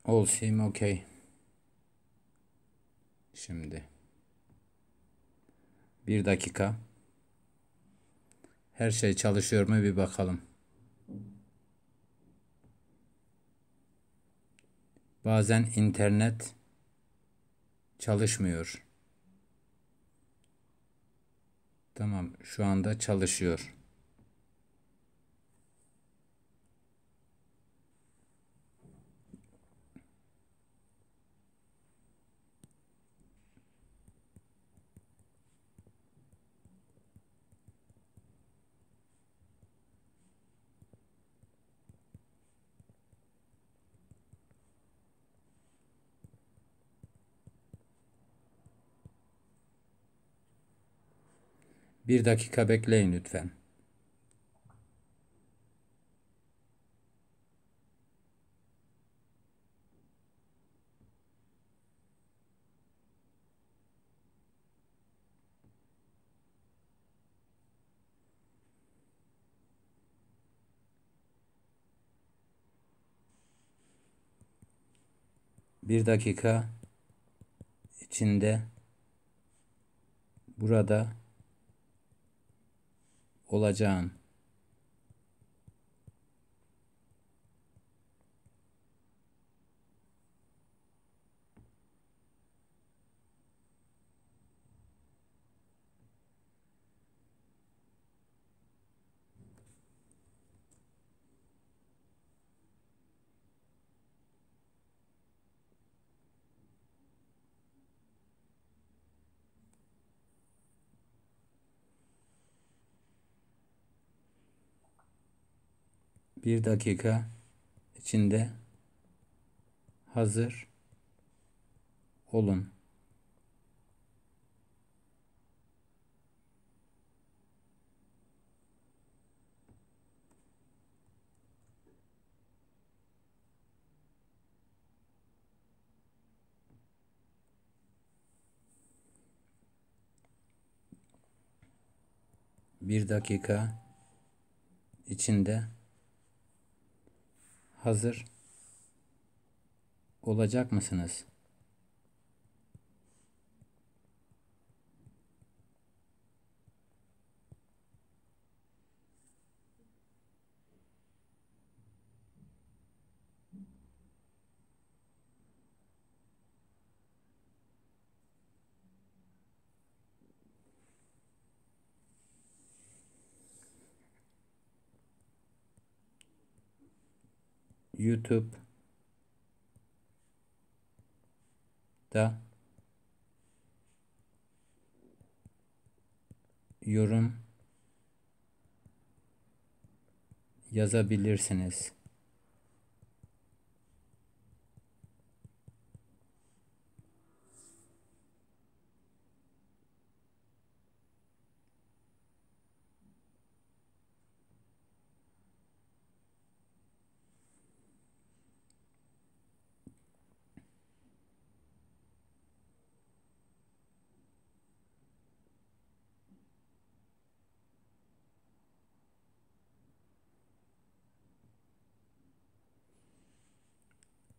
All seem okay. Şimdi 1 dakika. Her şey çalışıyor mu bir bakalım. Bazen internet çalışmıyor. Tamam, şu anda çalışıyor. Bir dakika bekleyin lütfen. Bir dakika içinde burada olacağım. Bir dakika içinde hazır olun. Bir dakika içinde hazır olacak mısınız? YouTube'da yorum yazabilirsiniz.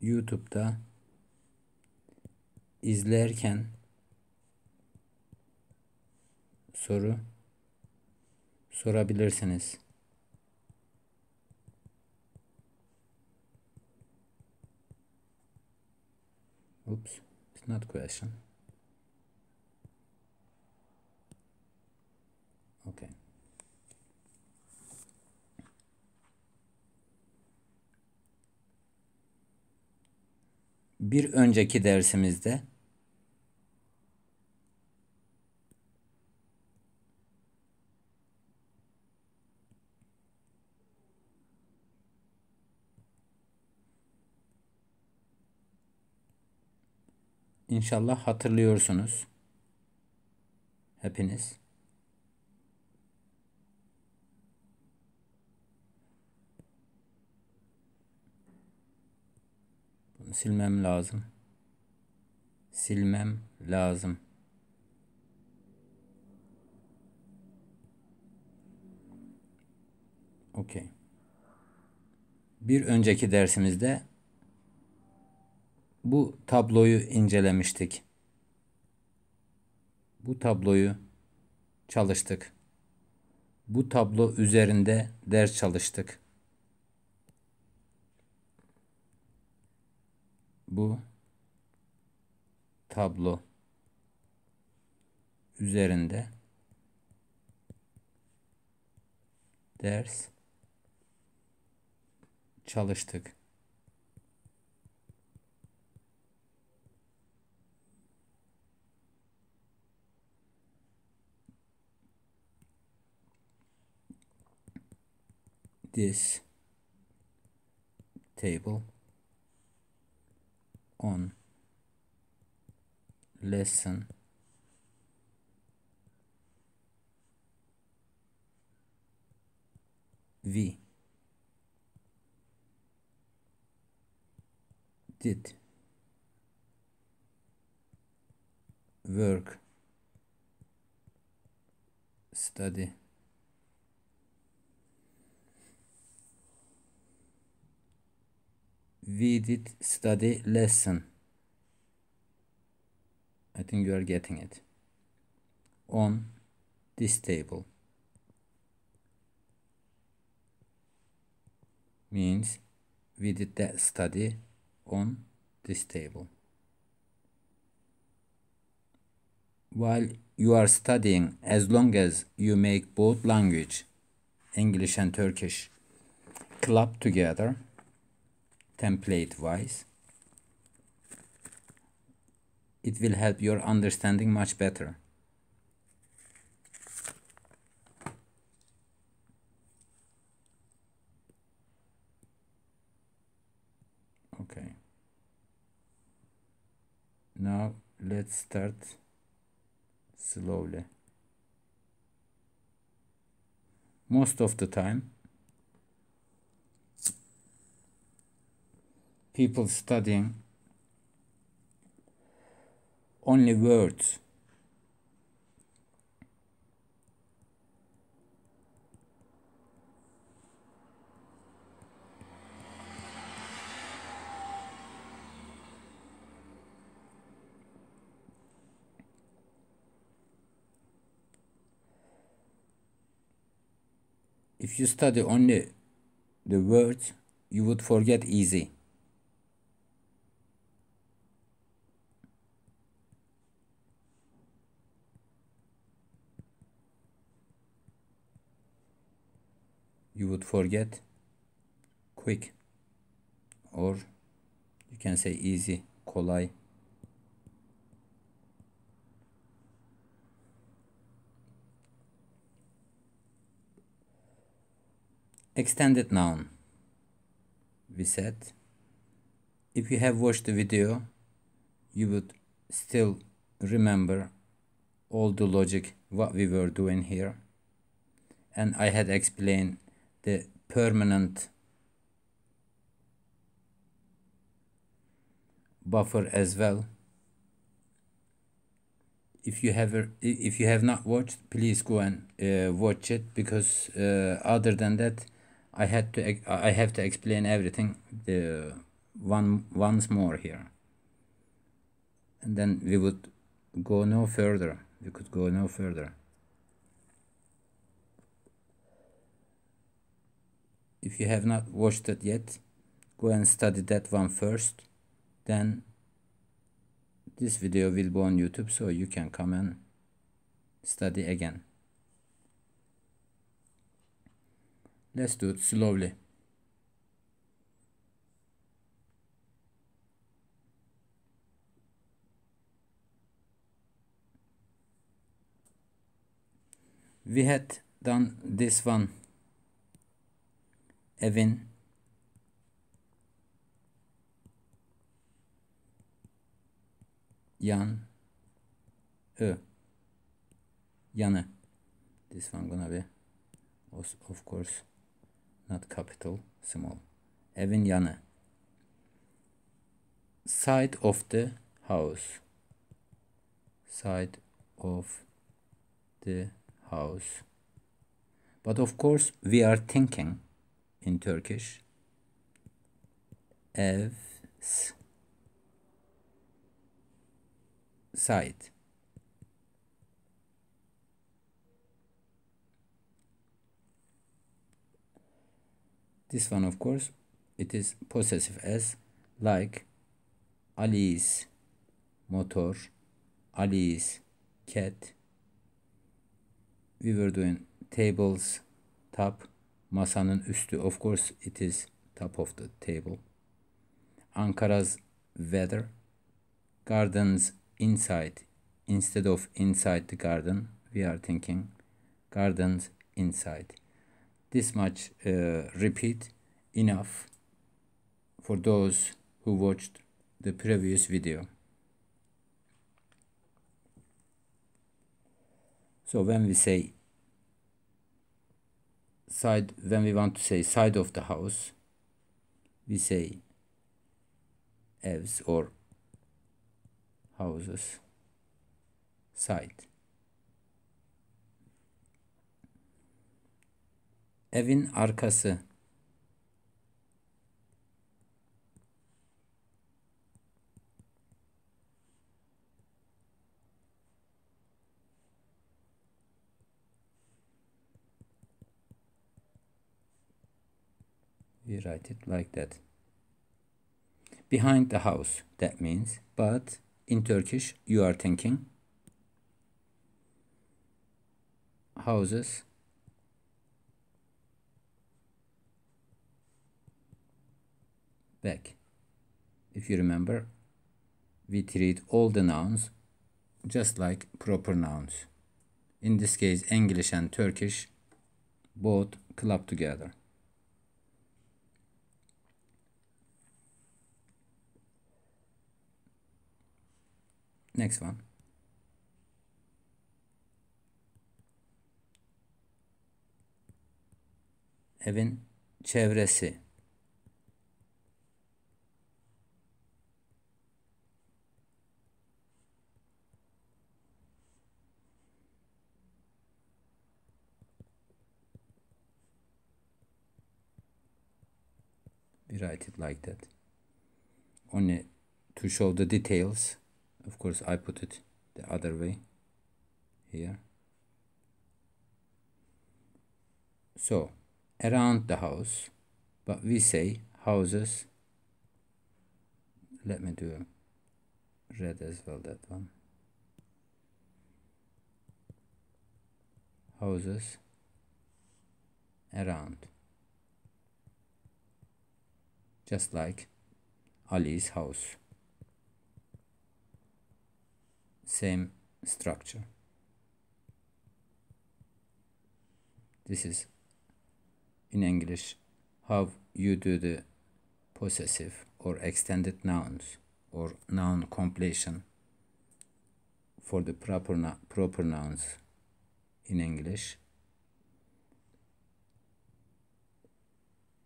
YouTube'da izlerken soru sorabilirsiniz. Oops, it's not question. Okay. Bir önceki dersimizde İnşallah hatırlıyorsunuz hepiniz. Bunu silmem lazım. Silmem lazım. Okay. Bir önceki dersimizde Bu tabloyu incelemiştik. Bu tabloyu çalıştık. Bu tablo üzerinde ders çalıştık. Bu tablo üzerinde ders çalıştık. This table on lesson we did work study we did study lesson. I think you are getting it. On this table means we did that study on this table. While you are studying, as long as you make both language, English and Turkish, club together, template wise, it will help your understanding much better. Okay. Now let's start slowly. Most of the time, people studying only words. If you study only the words, you would forget easy. You would forget quick, or you can say easy, kolay. Extended noun. We said, if you have watched the video, you would still remember all the logic what we were doing here, and I had explained the permanent buffer as well. If you have not watched, please go and watch it, because other than that, I have to explain everything once more here, and then we would go no further. We could go no further. If you have not watched it yet, go and study that one first, then this video will be on YouTube, so you can come and study again. Let's do it slowly. We had done this one. Evin yan yanı. This one gonna be, of course, not capital, small. Evin yanı. Side of the house. Side of the house. But of course, we are thinking in Turkish. Ev side. This one, of course, it is possessive as, like Ali's motor, Ali's cat. We were doing tables, top, masanın üstü. Of course, it is top of the table. Ankara's weather, gardens inside. Instead of inside the garden, we are thinking gardens inside. This much repeat enough for those who watched the previous video. So when we say side, when we want to say side of the house, we say evs or houses side. Evin arkası. We write it like that. Behind the house, that means, but in Turkish you are thinking houses back. If you remember, we treat all the nouns just like proper nouns. In this case, English and Turkish both club together. Next one. Evin çevresi. We write it like that. Only to show the details, of course, I put it the other way here. So, around the house, but we say houses. Let me do red as well, that one. Houses around. Just like Ali's house. Same structure. This is in English how you do the possessive or extended nouns or noun completion for the proper nouns in English.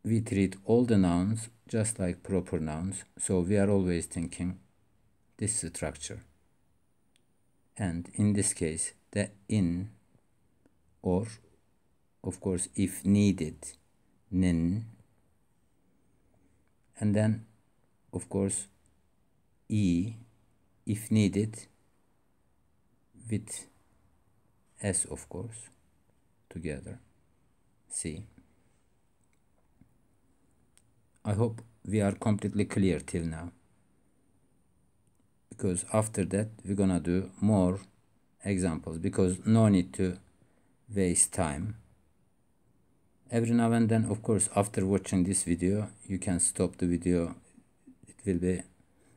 We treat all the nouns just like proper nouns, so we are always thinking this structure. And in this case, the in, or of course if needed, nin, and then of course e, if needed, with s, of course, together. See. I hope we are completely clear till now, because after that we're gonna do more examples, because no need to waste time. Every now and then, of course, after watching this video, you can stop the video. It will be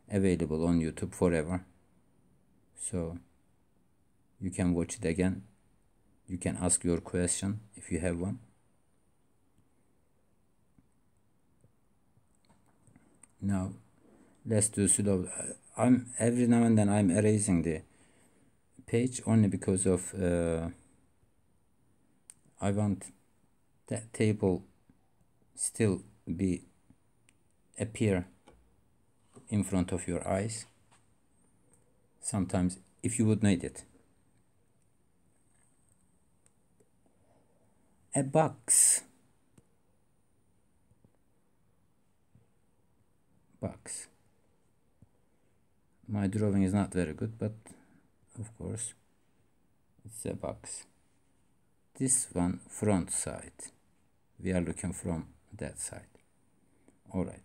available on YouTube forever, so you can watch it again. You can ask your question if you have one. Now let's do slow. I'm every now and then I'm erasing the page only because of I want that table still appear in front of your eyes sometimes if you would need it. A box. Box. My drawing is not very good, but of course, it's a box. This one front side. We are looking from that side. All right.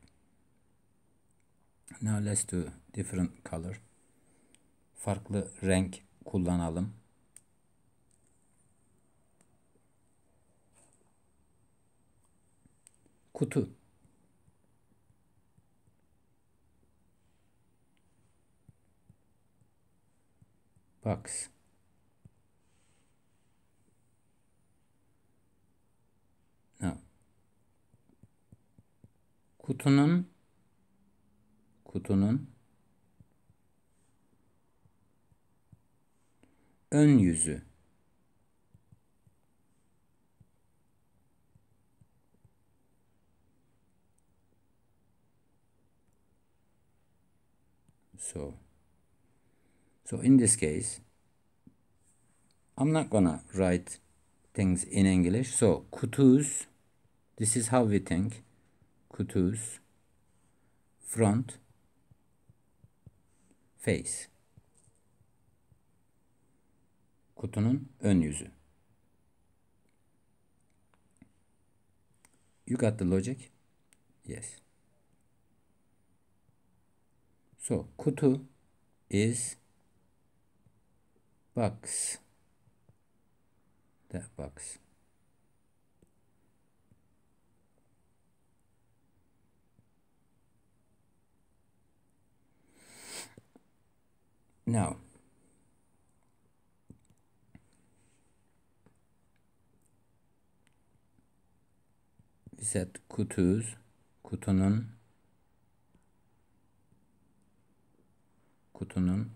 Now let's do different color. Farklı renk kullanalım. Kutu. Box. Now. Kutunun ön yüzü. So in this case, I'm not gonna write things in English. So kutus, this is how we think. Kutus, front, face. Kutunun ön yüzü. You got the logic? Yes. So kutu is box. That box. Now, we said kutus, kutunun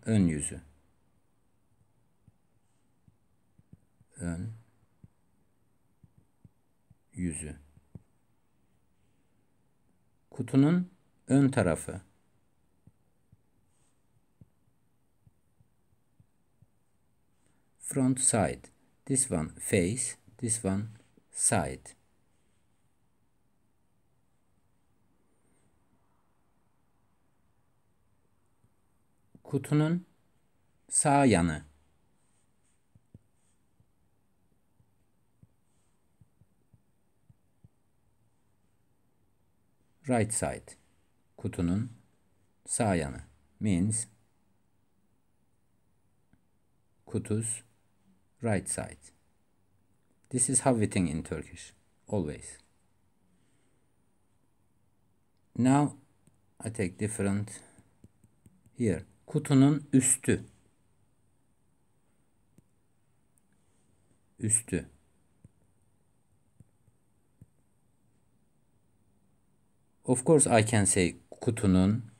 ön yüzü. Ön yüzü. Kutunun ön tarafı. Front side. This one face, this one side. Kutunun sağ yanı. Right side. Kutunun sağ yanı. Means kutus right side. This is how we think in Turkish. Always. Now I take different here. Kutunun üstü. Üstü. Of course I can say kutunun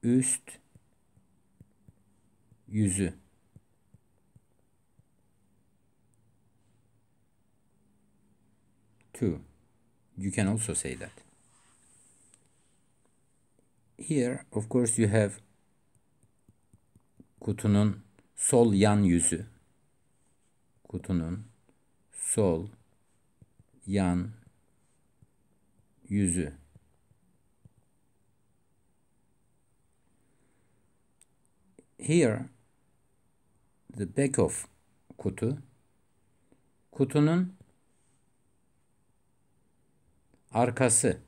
üst yüzü. Two. You can also say that. Here, of course, you have kutunun sol yan yüzü. Kutunun sol yan yüzü. Here, the back of kutu. Kutunun arkası.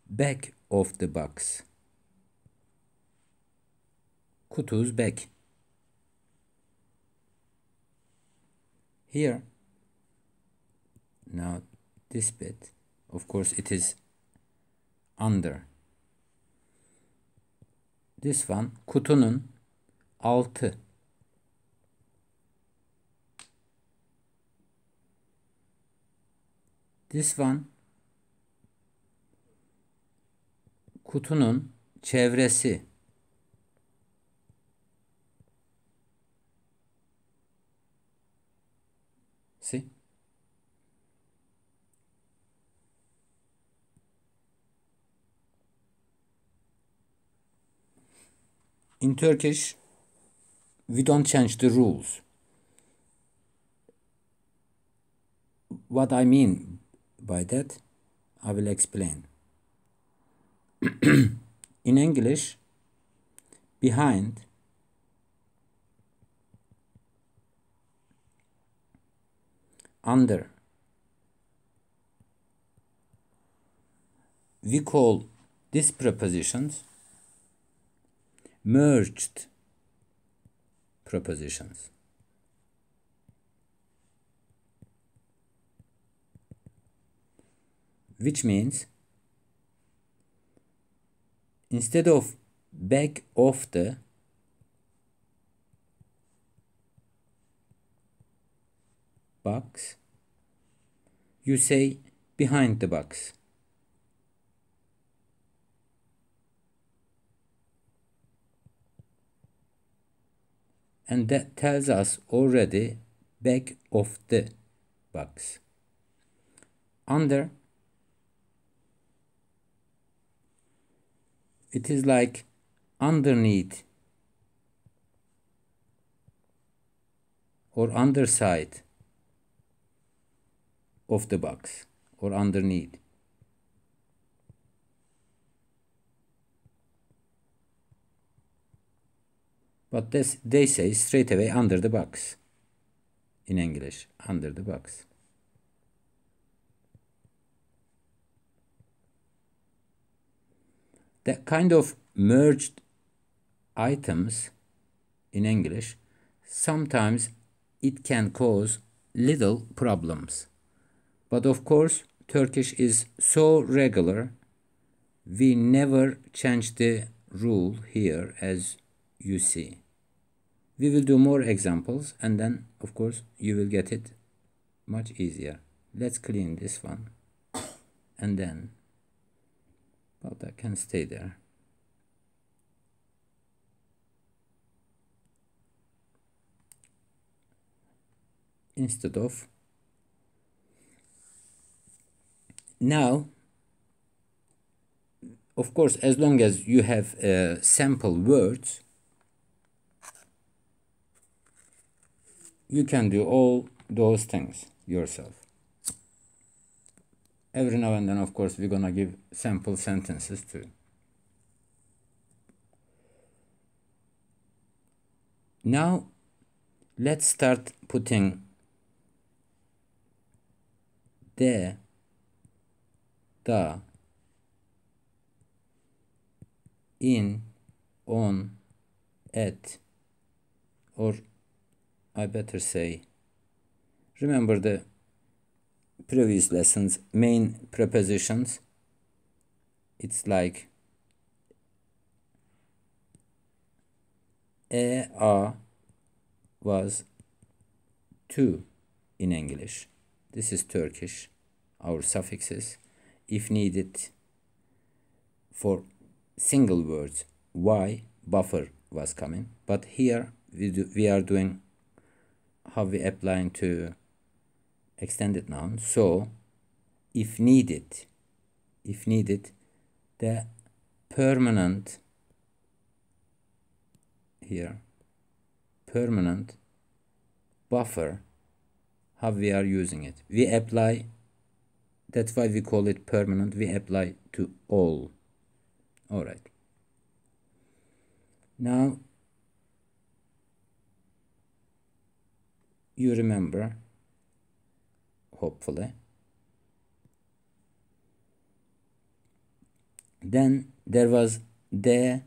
Back of the box. Kutu's back. Here, now this bit, of course it is under. This one, kutunun altı. This one, kutunun çevresi. See? In Turkish, we don't change the rules. what I mean by that, I will explain. In English, behind under we call these prepositions merged prepositions. Which means instead of back of the box, you say behind the box. And that tells us already back of the box. Under, it is like underneath or underside of the box or underneath. But this, they say straight away under the box. In English, under the box. That kind of merged items in English, sometimes it can cause little problems. But of course, Turkish is so regular, we never change the rule here as you see. We will do more examples and then, of course, you will get it much easier. Let's clean this one and then, well, that can stay there. Instead of now, of course, as long as you have sample words, you can do all those things yourself. Every now and then, of course, we're gonna give sample sentences too. Now, let's start putting the, in, on, at, or I better say, remember the previous lessons, main prepositions. It's like a was to in English. This is Turkish, our suffixes. If needed for single words, y, buffer was coming. But here we are doing how we applying to extended noun. So if needed, the permanent here, permanent buffer, how we are using it. We apply, that's why we call it permanent, we apply to all. All right. Now, you remember, hopefully. Then there was the,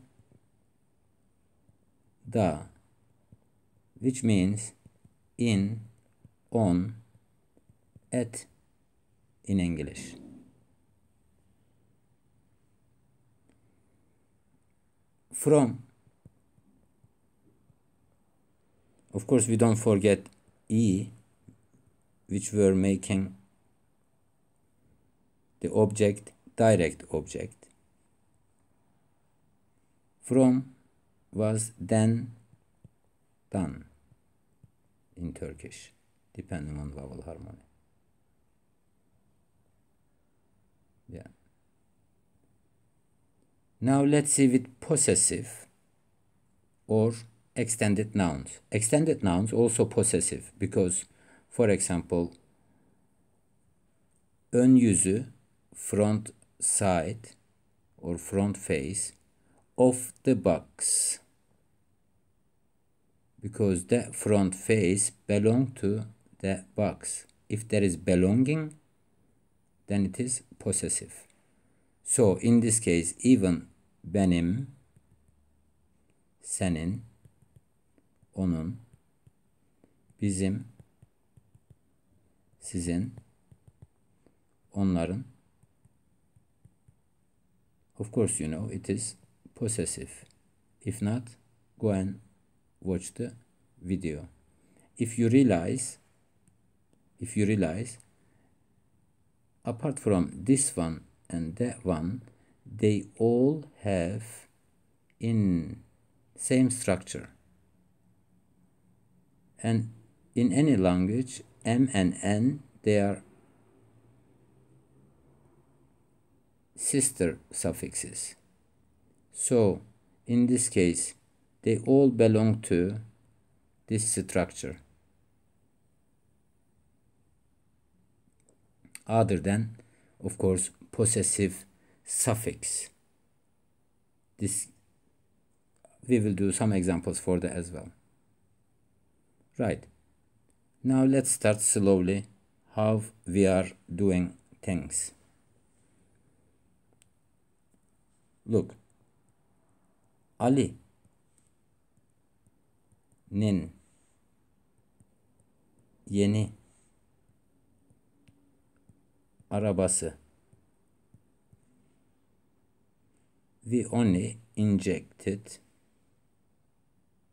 which means in, on, at in English. From, of course, we don't forget e, which were making the object direct object. From was then, done in Turkish, depending on vowel harmony. Yeah. Now let's see with possessive or extended nouns. Extended nouns also possessive because, for example, ön yüzü, front side or front face of the box, because the front face belong to the box. If there is belonging, then it is possessive. So in this case, even benim, senin, onun, bizim, sizin, onların, of course you know it is possessive. If not, go and watch the video. If you realize, apart from this one and that one, they all have in same structure. And in any language, M and N, they are sister suffixes. So in this case, they all belong to this structure, other than, of course, possessive suffix. This we will do some examples for that as well. Right. Now let's start slowly how we are doing things. Look. Ali'nin yeni arabası. We only injected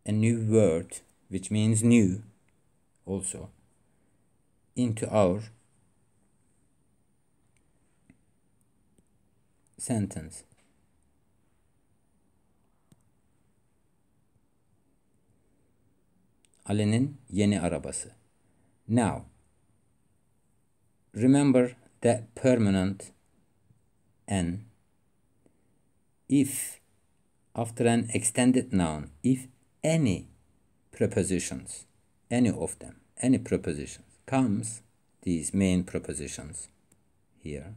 a new word, which means new also, into our sentence. Ali'nin yeni arabası. Now, remember that permanent N. If after an extended noun, if any prepositions, any of them, any prepositions comes, these main prepositions here,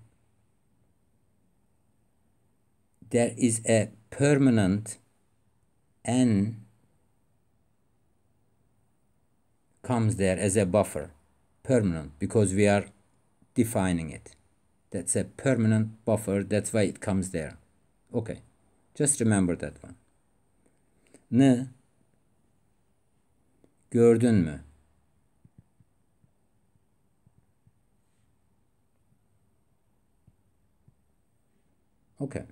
there is a permanent N comes there as a buffer. Permanent, because we are defining it. That's a permanent buffer, that's why it comes there. Okay, just remember that one. N, gördün mü? Okay.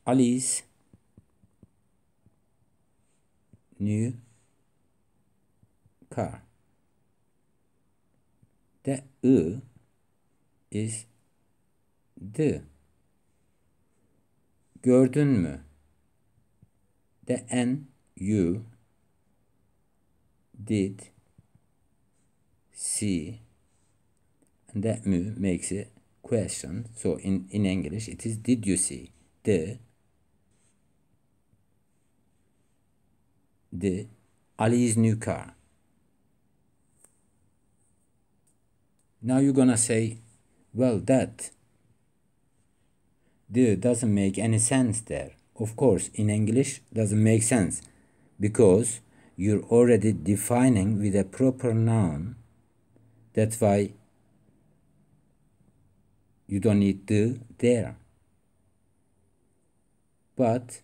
Ali's new car. The I is the. Gördün mü? The N, you, did, see, and that mu makes it question. So in English it is did you see? The Ali's new car. Now you're gonna say, well, that the doesn't make any sense there. Of course, in English doesn't make sense because you're already defining with a proper noun. That's why you don't need the there. But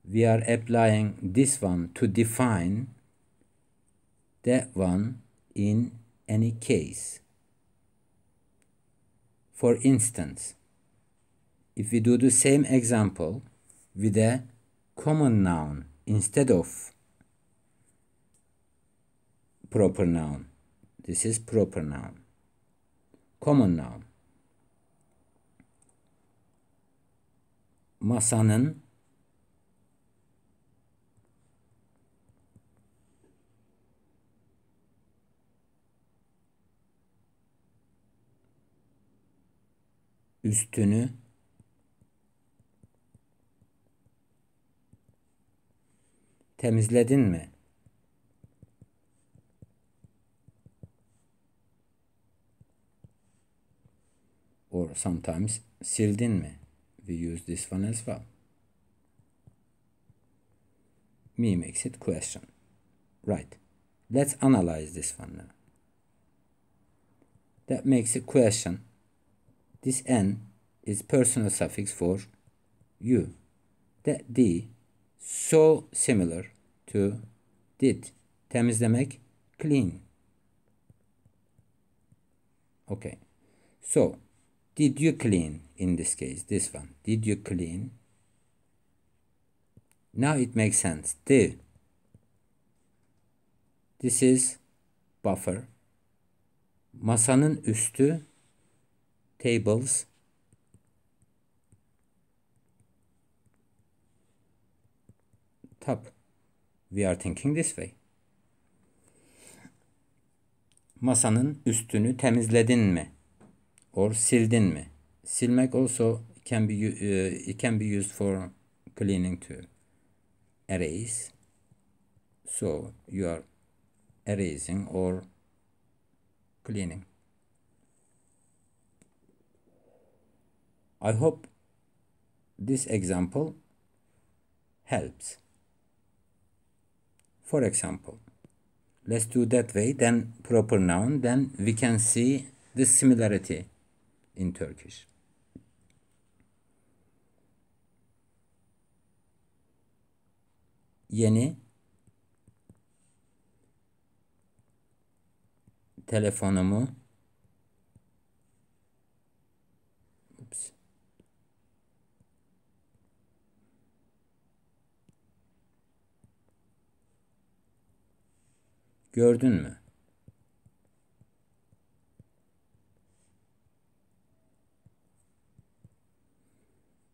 we are applying this one to define that one in any case. For instance, if we do the same example with a common noun instead of proper noun, this is proper noun, common noun. Masanın üstünü temizledin mi? or sometimes sildin mi? We use this one as well. Me makes it question. Right. Let's analyze this one now. That makes it question. This n is personal suffix for you. That d so similar to did. Temizlemek, clean. Okay. So, did you clean in this case? This one. Did you clean? Now it makes sense. This is buffer. Masanın üstü, tables. Top. We are thinking this way. Masanın üstünü temizledin mi? Or sildin mi? Silmek also can be used for cleaning too. Erase. So you are erasing or cleaning. I hope this example helps. For example, let's do that way, then proper noun, then we can see the similarity in Turkish. Yeni telefonumu gördün mü?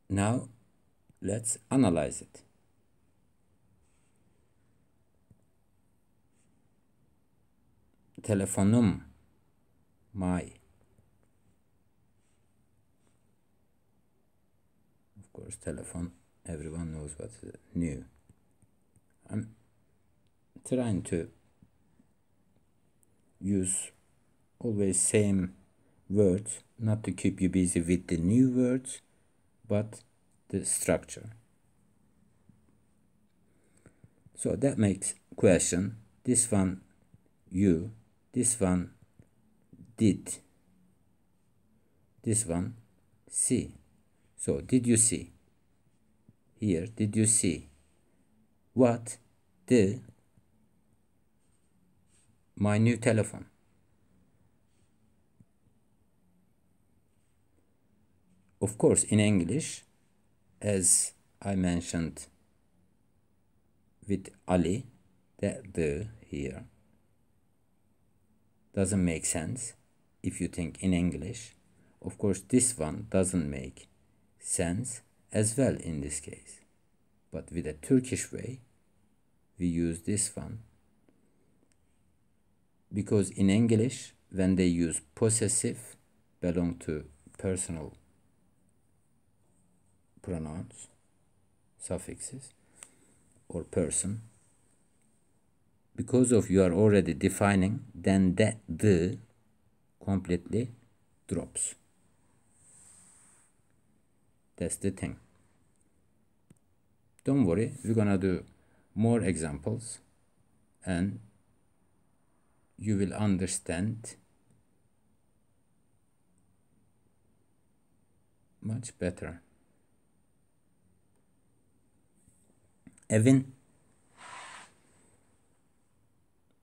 Now let's analyze it. Telefonum, my. Of course, telephone, everyone knows what is new. I'm trying to use always same words, not to keep you busy with the new words, but the structure. So that makes question. This one, you. This one, did. This one, see. So, did you see? Here, did you see? What? My new telephone. Of course, in English, as I mentioned with Ali, that the here doesn't make sense if you think in English. Of course, this one doesn't make sense as well in this case. But with a Turkish way, we use this one. Because in English, when they use possessive, belong to personal pronouns, suffixes, or person, because of you are already defining, then that the completely drops. That's the thing. Don't worry, we're gonna do more examples and you will understand much better. Evin,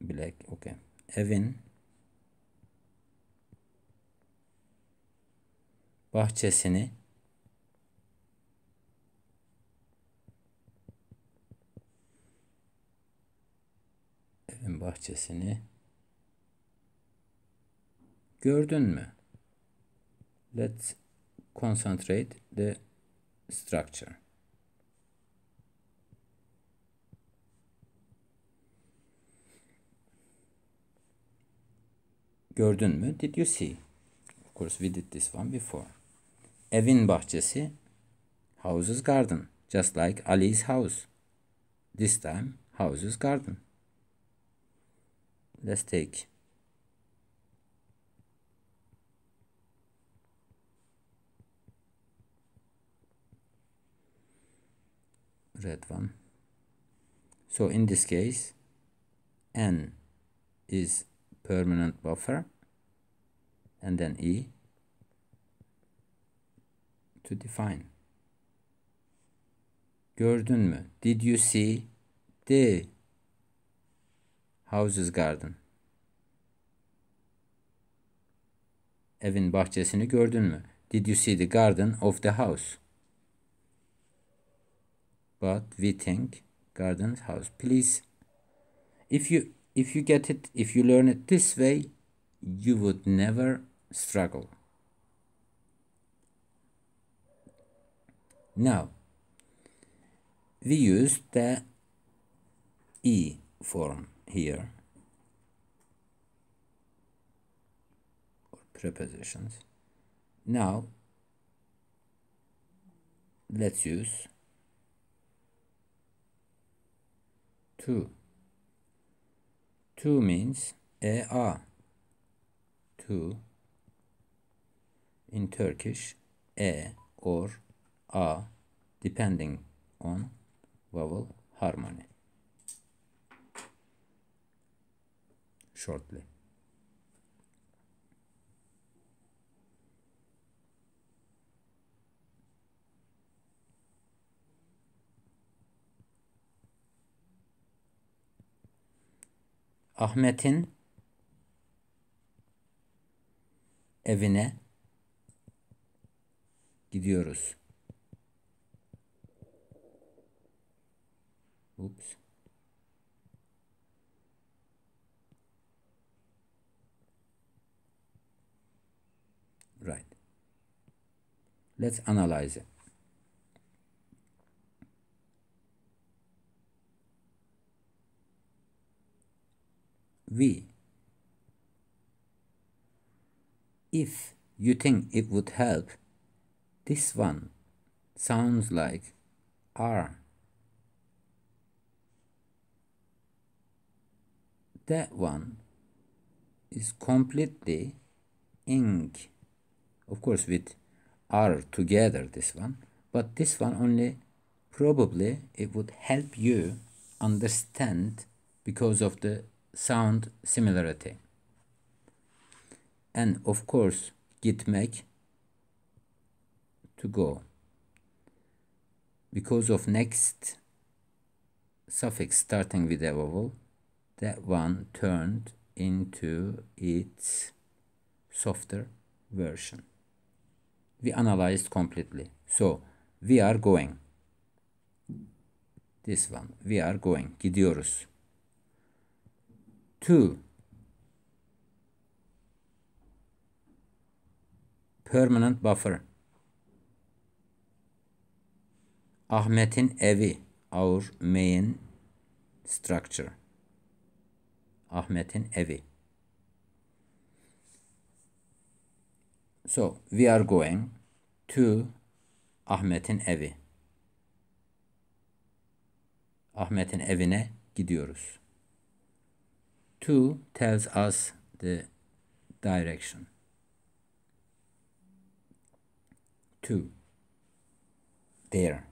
black, okay. Evin bahçesini gördün mü? Let's concentrate the structure. Gördün mü? Did you see? Of course, we did this one before. Evin bahçesi, house's garden, just like Ali's house. This time, house's garden. Let's take red one. So in this case, N is permanent buffer, and then E to define. Gördün mü? Did you see the house's garden? Evin bahçesini gördün mü? Did you see the garden of the house? But we think garden's house. Please, if you get it, if you learn it this way, you would never struggle. Now, we use the E form here, or prepositions. Now, let's use to. To means a. To in Turkish, e or a, depending on vowel harmony. Shortly. Ahmet'in evine gidiyoruz. Oops. Right. Let's analyze it. If you think it would help, this one sounds like R. That one is completely ink. Of course, with R together, this one. But this one only, probably it would help you understand because of the sound similarity. And of course, gitmek, to go. Because of next suffix starting with a vowel, that one turned into its softer version. We analyzed completely. So, we are going. This one, we are going. Gidiyoruz. To. Permanent buffer. Ahmet'in evi, our main structure. Ahmet'in evi. So, we are going to Ahmet'in evi. Ahmet'in evine gidiyoruz. To tells us the direction. To. There.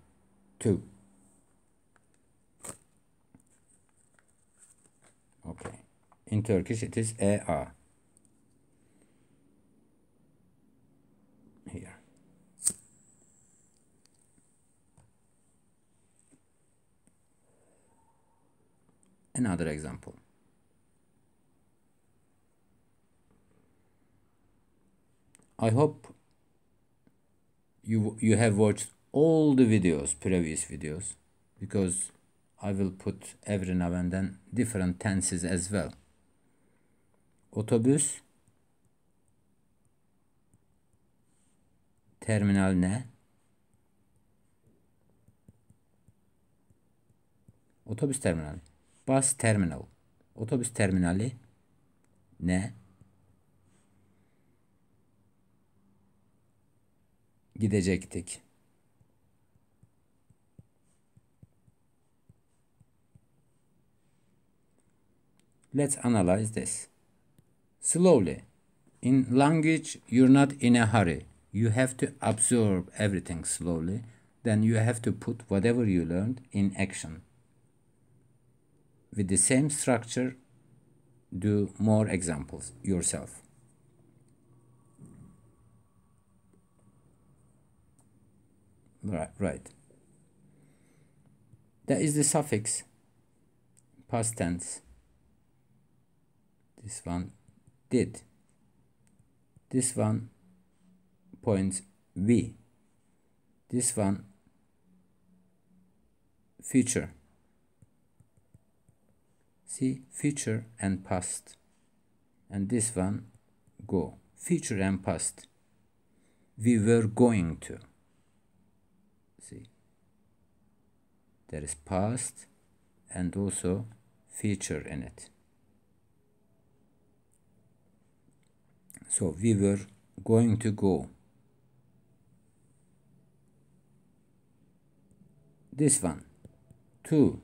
To. Okay. In Turkish it is a. Here. Another example. I hope you have watched all the videos, previous videos, because I will put every now and then different tenses as well. Otobüs, terminal ne? Otobüs terminali. Bus terminal. Otobüs terminali ne? Gidecektik. Let's analyze this. Slowly. In language, you're not in a hurry. You have to absorb everything slowly. then you have to put whatever you learned in action. With the same structure, do more examples yourself. Right. That is the suffix, past tense. This one, did. This one points we. This one, future. See, future and past. And this one, go. Future and past. We were going to. See, there is past and also future in it. So we were going to go. This one, to.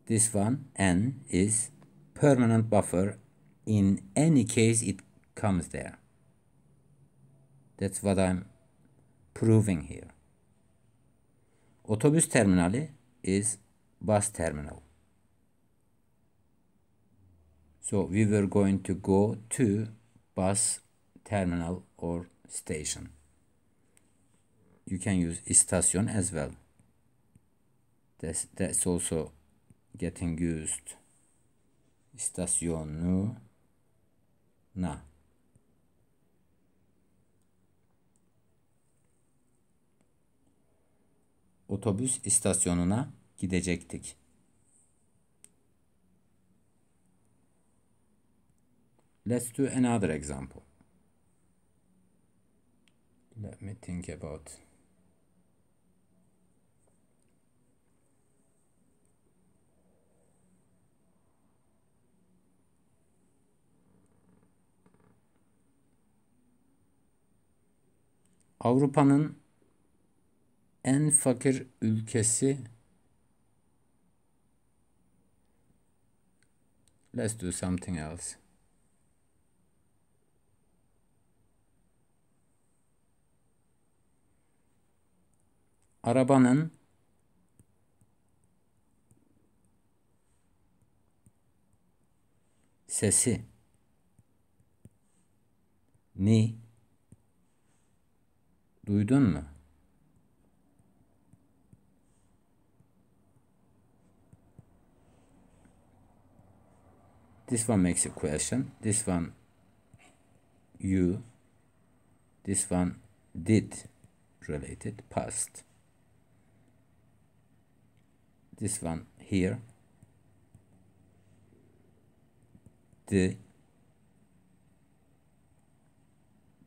This one, N, is permanent buffer. In any case, it comes there. That's what I'm proving here. Otobüs terminali is bus terminal. So we were going to go to bus terminal or station. You can use istasyon as well. That's also getting used. İstasyonu na. Otobüs istasyonuna gidecektik. Let's do another example. Let me think about. Avrupa'nın en fakir ülkesi. Let's do something else. Arabanın sesi ni duydun mu? This one makes a question. This one you. This one did related past. This one here. The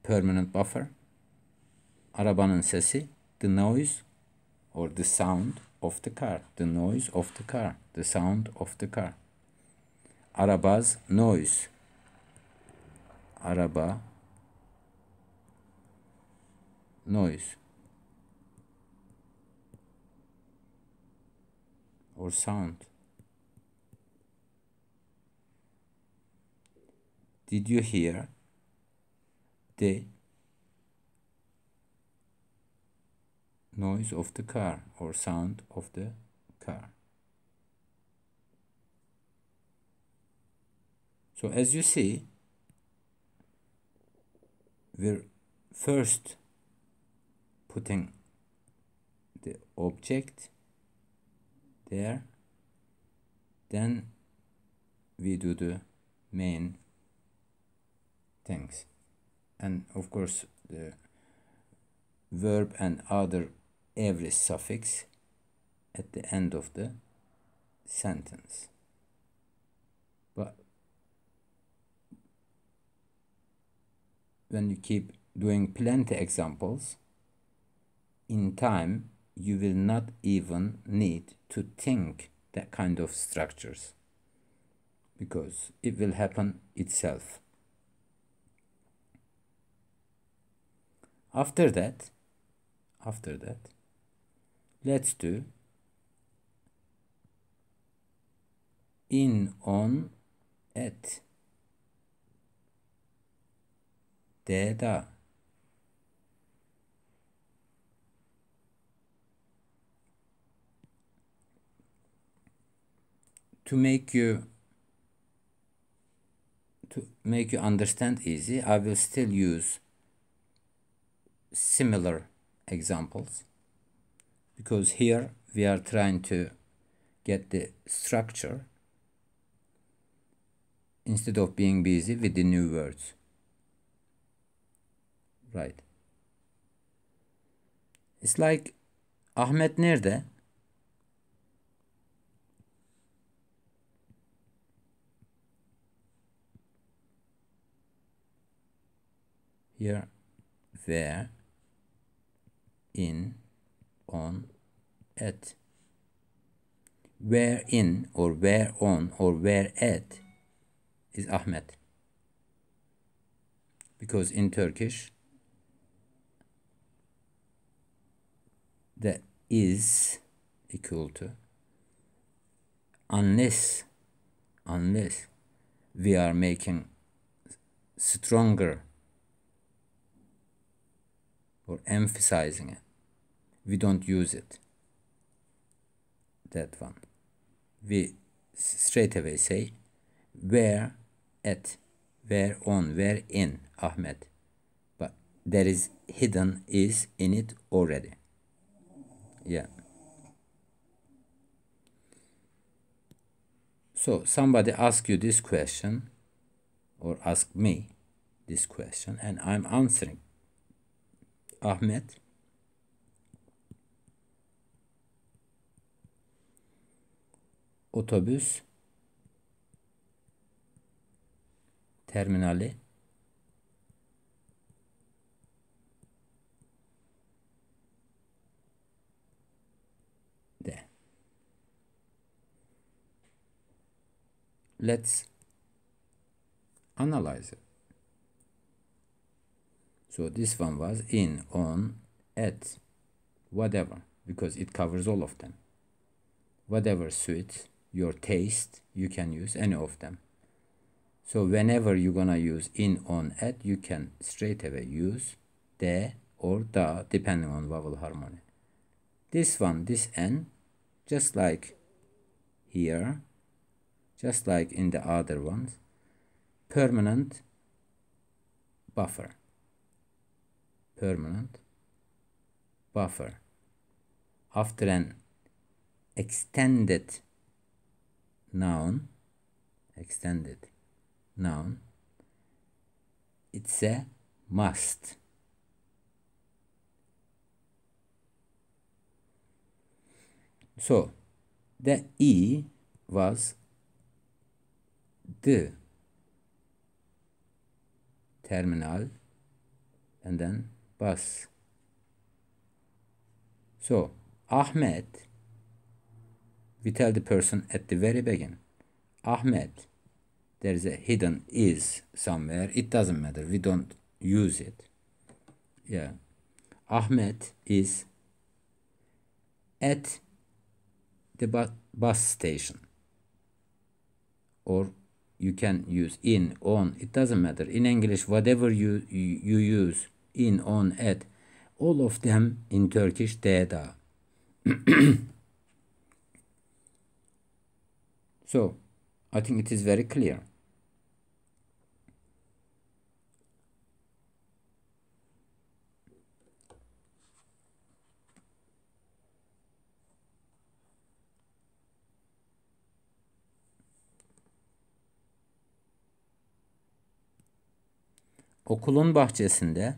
permanent buffer. Arabanın sesi. The noise or the sound of the car. The noise of the car. The sound of the car. Arabaz noise. Araba noise or sound. Did you hear the noise of the car or sound of the car? So as you see, we're first putting the object there, then we do the main things, and of course the verb and other every suffix at the end of the sentence. But when you keep doing plenty examples, in time you will not even need to think that kind of structures, because it will happen itself. After that, let's do in, on, at, de, da. to make you understand easy, I will still use similar examples, because here we are trying to get the structure instead of being busy with the new words. Right. It's like, Ahmet nerede? Here, where, in, on, at. Where in or where on or where at is Ahmet. Because in Turkish, the is equal to unless we are making stronger or emphasizing it, we don't use it. That one. We straight away say where at, where on, where in Ahmet. But there is hidden is in it already. Yeah. So somebody asks you this question, or ask me this question, and I'm answering. Ahmet otobüs terminali de. Let's analyze it. So this one was in, on, at, whatever, because it covers all of them. Whatever suits your taste, you can use any of them. So whenever you're gonna use in, on, at, you can straight away use de or da, depending on vowel harmony. This one, this n, just like here, just like in the other ones, permanent buffer. Permanent buffer. After an extended noun, it's a must. So the e was the terminal and then bus. So Ahmet, we tell the person at the very beginning, Ahmet, there is a hidden is somewhere, it doesn't matter, we don't use it. Yeah, Ahmet is at the bus station, or you can use in, on, it doesn't matter. In English, whatever you use, in, on, at, all of them in Turkish de, da. So I think it is very clear. Okulun bahçesinde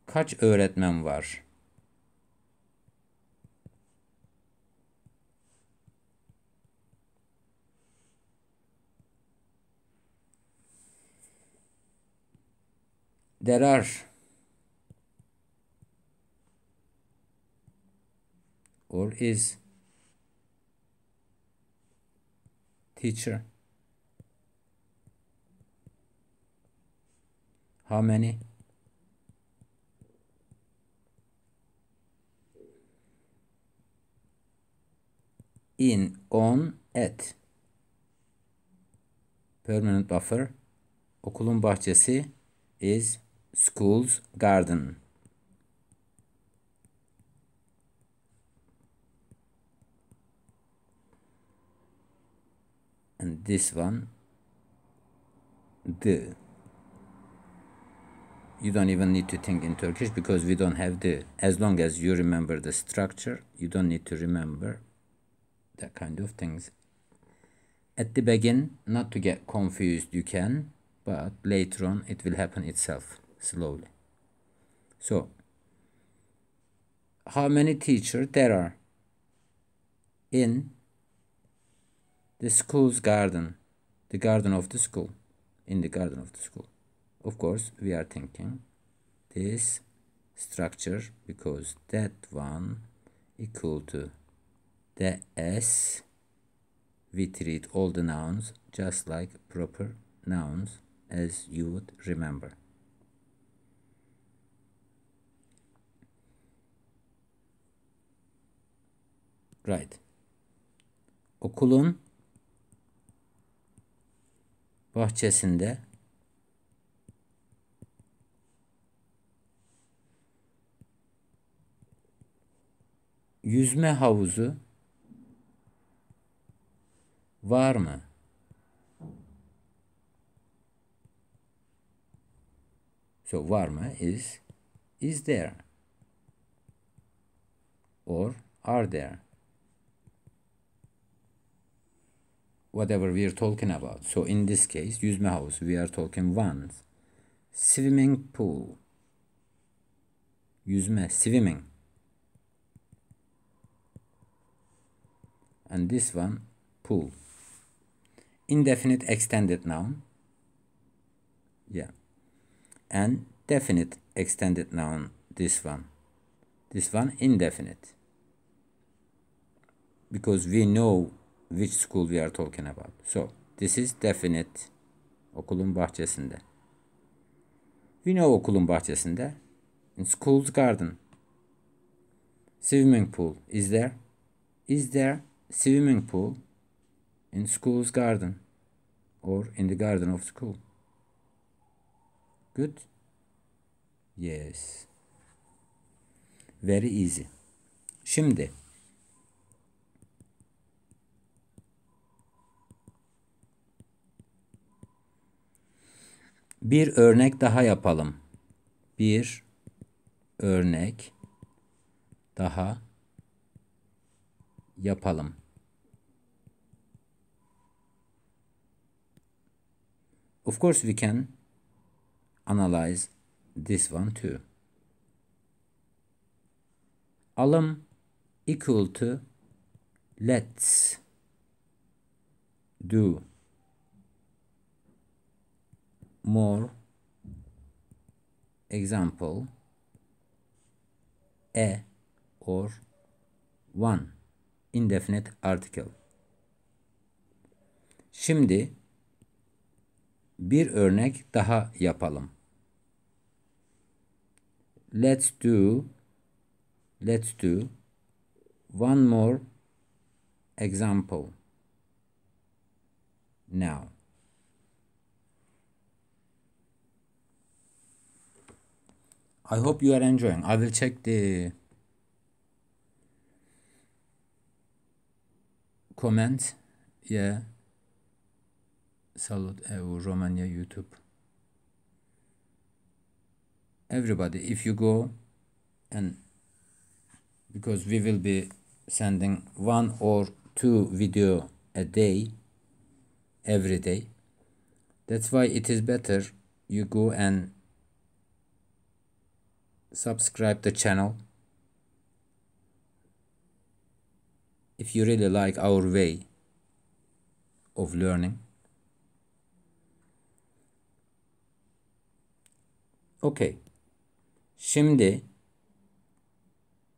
kaç öğretmen var? There are, or is, teacher, how many, in, on, at, permanent buffer, okulun bahçesi is School's garden. And this one, the. You don't even need to think in Turkish because we don't have the. As long as you remember the structure, you don't need to remember that kind of things. At the begin, not to get confused, you can, but later on it will happen itself, slowly. So, how many teachers there are in the school's garden, the garden of the school, in the garden of the school? Of course, we are thinking this structure because that one equal to the S. We treat all the nouns just like proper nouns, as you would remember. Right. Okulun bahçesinde yüzme havuzu var mı? So var mı is there or are there. Whatever we are talking about. So in this case, yüzme havuzu, we are talking once. Swimming pool. Yüzme, swimming. And this one, pool. Indefinite extended noun. Yeah. And definite extended noun, this one. This one, indefinite. Because we know which school we are talking about. So, this is definite. Okulun bahçesinde. We know okulun bahçesinde. In school's garden. Swimming pool. Is there? Is there swimming pool in school's garden? Or in the garden of school? Good? Yes. Very easy. Şimdi bir örnek daha yapalım. Bir örnek daha yapalım. Of course we can analyze this one too. Alım equal to let's do more. Example, a or one. Indefinite article. Şimdi bir örnek daha yapalım. Let's do one more example now. I hope you are enjoying. I will check the comments. Yeah. Salut Romania YouTube. Everybody, if you go and because we will be sending 1 or 2 video a day, every day. That's why it is better you go and subscribe the channel if you really like our way of learning. Okay. Şimdi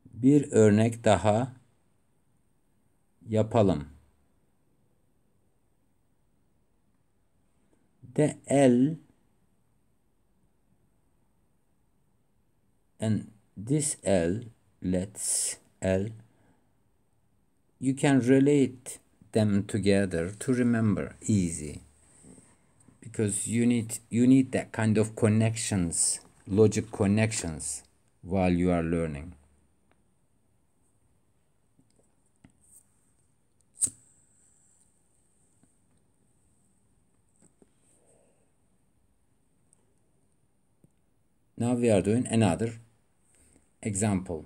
bir örnek daha yapalım. The L and this L, let's L, you can relate them together to remember easy, because you need that kind of connections logic connections while you are learning. Now we are doing another example.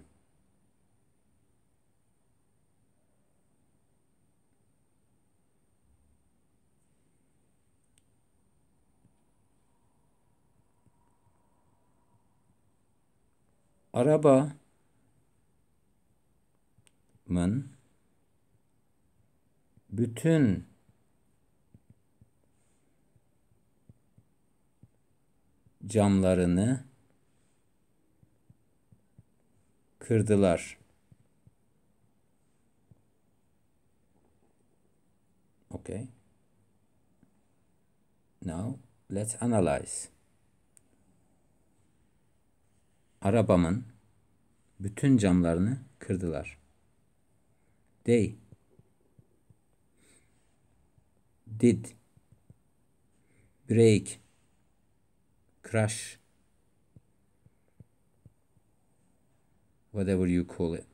Arabamın bütün camlarını kırdılar. Okay. Now let's analyze. Arabamın bütün camlarını kırdılar. They did break, crash, whatever you call it.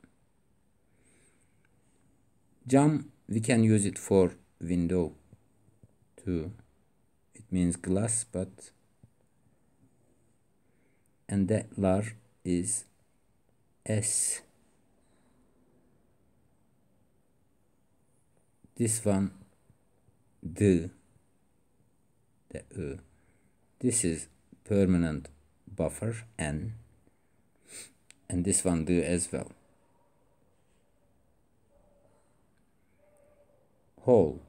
Cam, we can use it for window too. It means glass, but and that lar is S. This one the this is permanent buffer N, and this one the as well. Whole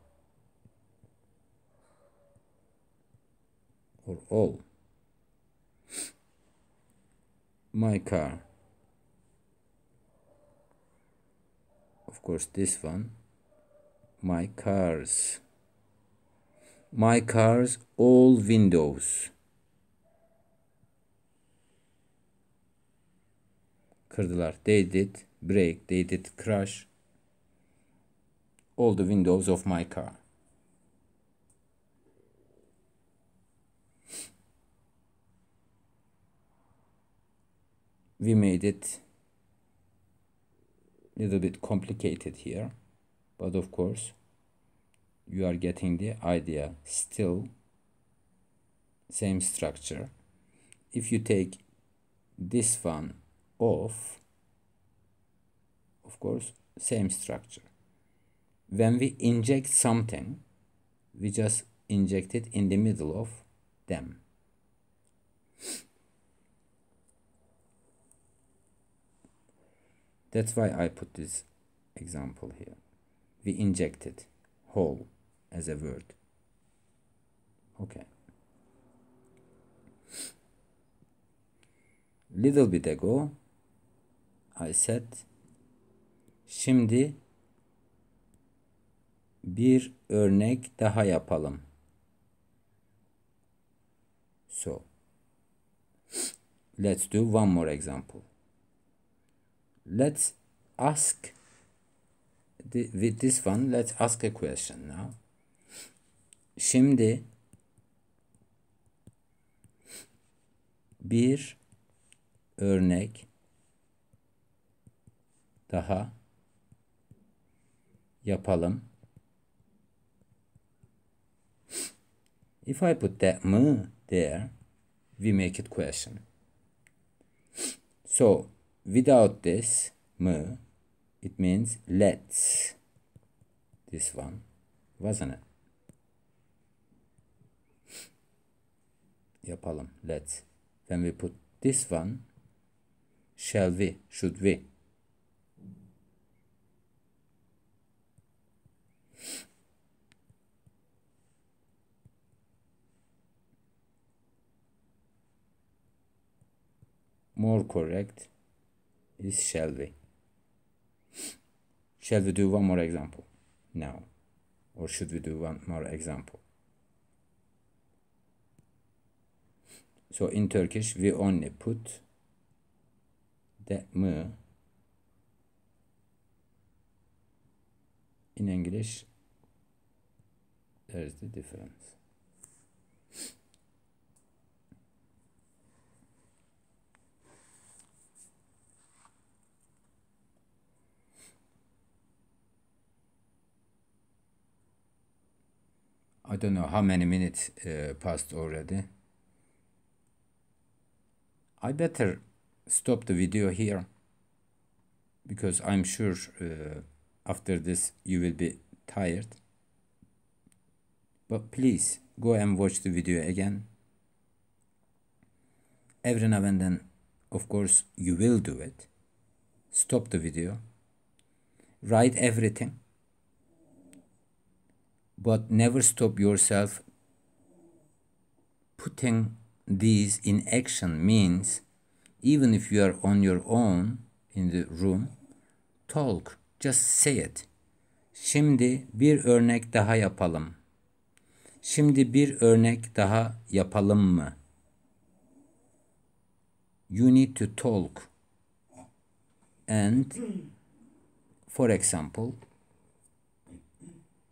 or all. My car. Of course, this one. My cars. My cars, all windows. Kırdılar. They did break. They did crash all the windows of my car. We made it a little bit complicated here, but of course you are getting the idea. Still same structure. If you take this one off, of course same structure. When we inject something, we just inject it in the middle of them. That's why I put this example here. We injected whole as a word. Okay. Little bit ago, I said, şimdi bir örnek daha yapalım. So, let's do one more example. Let's ask, with this one, let's ask a question now. Şimdi bir örnek daha yapalım. If I put that mı there, we make it question. So, without this mı, it means let's. This one, wasn't it? Yapalım, let's. When we put this one, shall we, should we. More correct is shall we. Shall we do one more example now? Or should we do one more example? So in Turkish, we only put the mı. In English, there is the difference. I don't know how many minutes passed already. I better stop the video here because I'm sure after this you will be tired. But please go and watch the video again. Every now and then, of course, you will do it. Stop the video. Write everything. But never stop yourself. Putting these in action means even if you are on your own in the room, talk, just say it. Şimdi bir örnek daha yapalım. Şimdi bir örnek daha yapalım mı? You need to talk. And for example,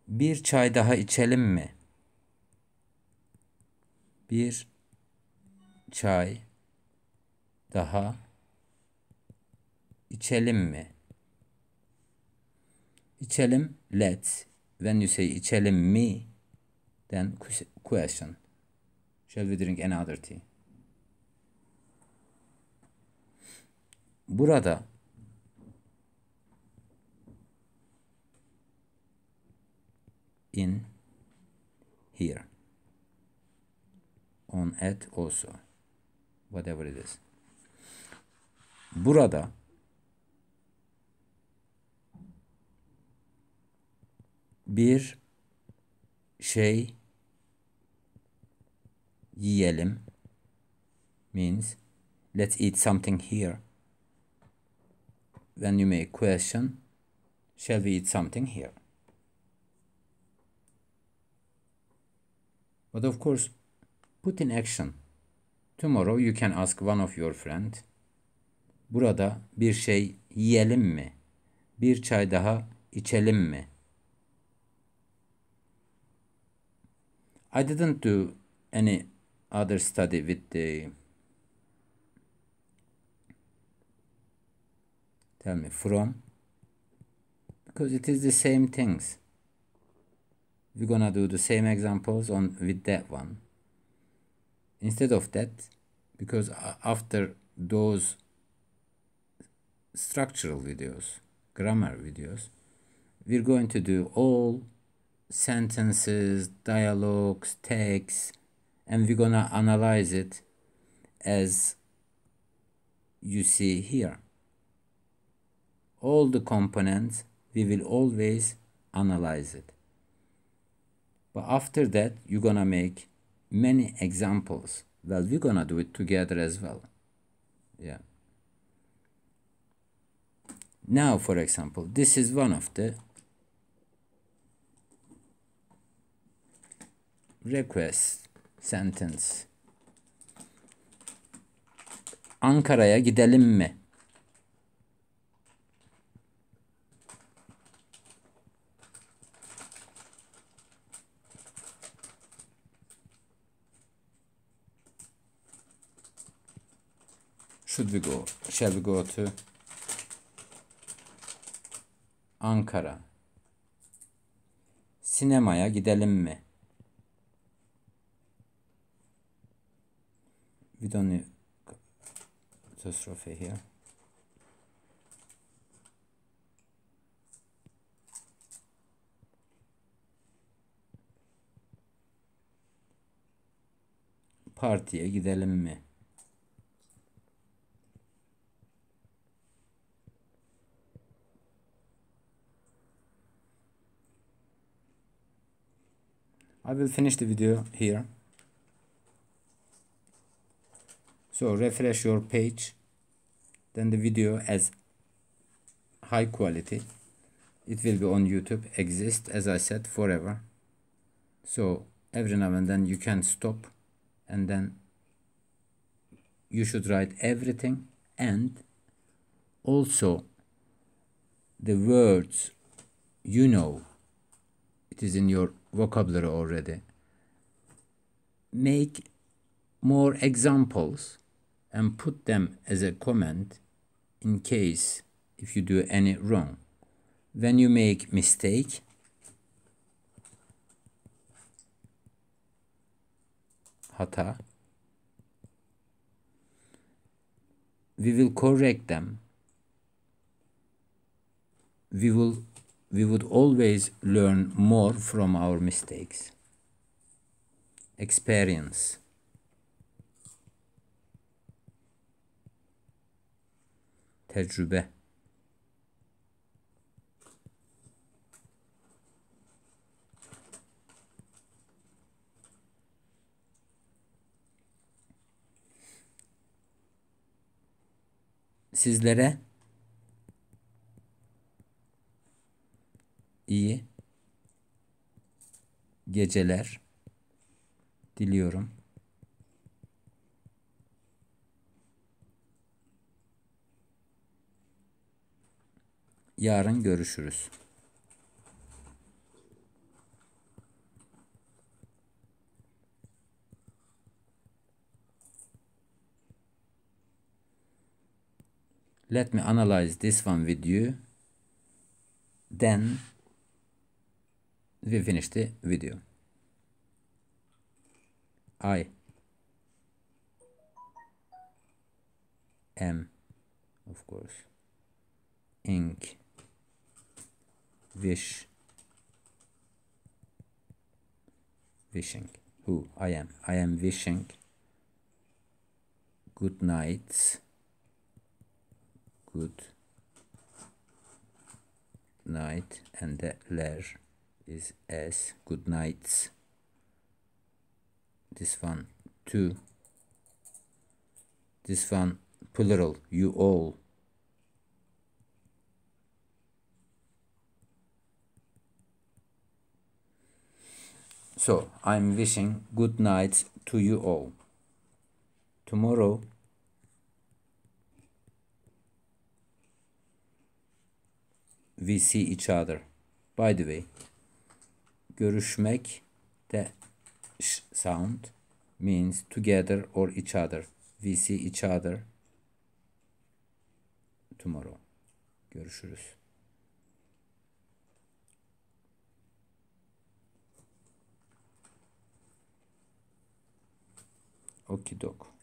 bir çay daha içelim mi? Bir çay daha içelim mi? İçelim, let's. When you say içelim mi, then question. Shall we drink another tea? Burada in, here, on, at, also, whatever it is. Burada bir şey yiyelim means let's eat something here. When you make question, shall we eat something here? But of course, put in action. Tomorrow you can ask one of your friends. Burada bir şey yiyelim mi? Bir çay daha içelim mi? I didn't do any other study with the, tell me, from, because it is the same things. We're gonna do the same examples on with that one. Instead of that, because after those structural videos, grammar videos, we're going to do all sentences, dialogues, texts, and we're gonna analyze it as you see here. All the components, we will always analyze it. But after that, you're gonna make many examples. Well, we're gonna do it together as well. Yeah. Now, for example, this is one of the request sentence. Ankara'ya gidelim mi? Should we go? Shall we go to Ankara? Sinemaya gidelim mi? We don't need apostrophe here. Partiye gidelim mi? I will finish the video here. So refresh your page, then the video as high quality. It will be on YouTube, exist as I said forever. So every now and then you can stop, and then you should write everything, and also the words you know, it is in your vocabulary already. Make more examples and put them as a comment in case if you do any wrong. When you make mistake, hata. We will correct them. We would always learn more from our mistakes. Experience. Tecrübe. Sizlere iyi geceler diliyorum. Yarın görüşürüz. Let me analyze this one with you. Then we finish the video. I am, of course, ink, wishing. Who? I am. I am wishing good nights. Good night, and the ler is s. Good nights. This one to. This one plural, you all. So I'm wishing good night to you all. Tomorrow we see each other. By the way, görüşmek, the sh sound means together or each other. We see each other tomorrow. Görüşürüz. Okidok.